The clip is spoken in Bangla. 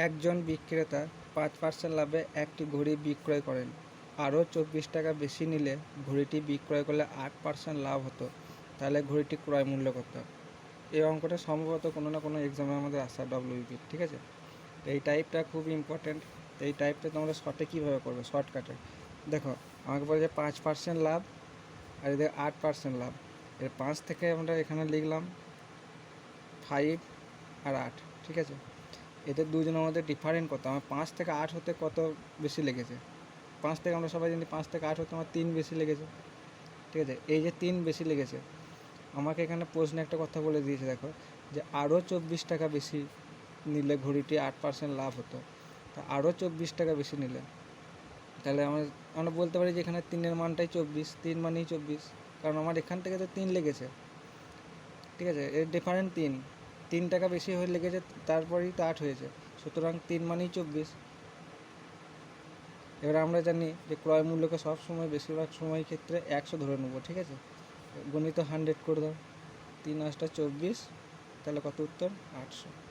একজন বিক্রেতা 5% লাভে একটি ঘড়ি বিক্রয় করেন। আরও 24 টাকা বেশি নিলে ঘড়িটি বিক্রয় করলে 8% লাভ হতো। তাহলে ঘড়িটি ক্রয় মূল্য কত? এই অঙ্কটা সম্ভবত কোনো না কোনো এক্সামে আমাদের আসা WBP, ঠিক আছে? তো এই টাইপটা খুব ইম্পর্টেন্ট। তো এই টাইপটা তোমরা শর্টে কীভাবে করবে, শর্টকাটে দেখো। আমাকে বলে যে 5% লাভ আর এদের 8% লাভ। এর 5 থেকে আমরা এখানে লিখলাম 5 আর 8, ঠিক আছে? এদের দুজনের মধ্যে ডিফারেন্ট কত? আমার 5 থেকে 8 হতে কত বেশি লেগেছে? 5 থেকে আমরা সবাই জানি 5 থেকে 8 হতে আমার 3 বেশি লেগেছে, ঠিক আছে? এই যে 3 বেশি লেগেছে, আমাকে এখানে প্রশ্নে একটা কথা বলে দিয়েছে, দেখো, যে আরও 24 টাকা বেশি নিলে ঘড়িটি 8% লাভ হতো। তা আরও 24 টাকা বেশি নিলে তাহলে আমরা বলতে পারি যে এখানে 3-এর মানটাই 24, 3 মানেই 24, কারণ আমার এখান থেকে তো 3 লেগেছে, ঠিক আছে? এর ডিফারেন্ট 3 টাকা বেশি হয়ে লেগেছে, তারপরেই তো 8 হয়েছে, সুতরাং 3 মানেই 24। এবার আমরা জানি যে ক্রয় মূল্যকে সবসময় বেশিরভাগ সময় ক্ষেত্রে 100 ধরে নেব, ঠিক আছে? গণিত 100 করে দাও, 3 8 24, তাহলে কত উত্তর? 800।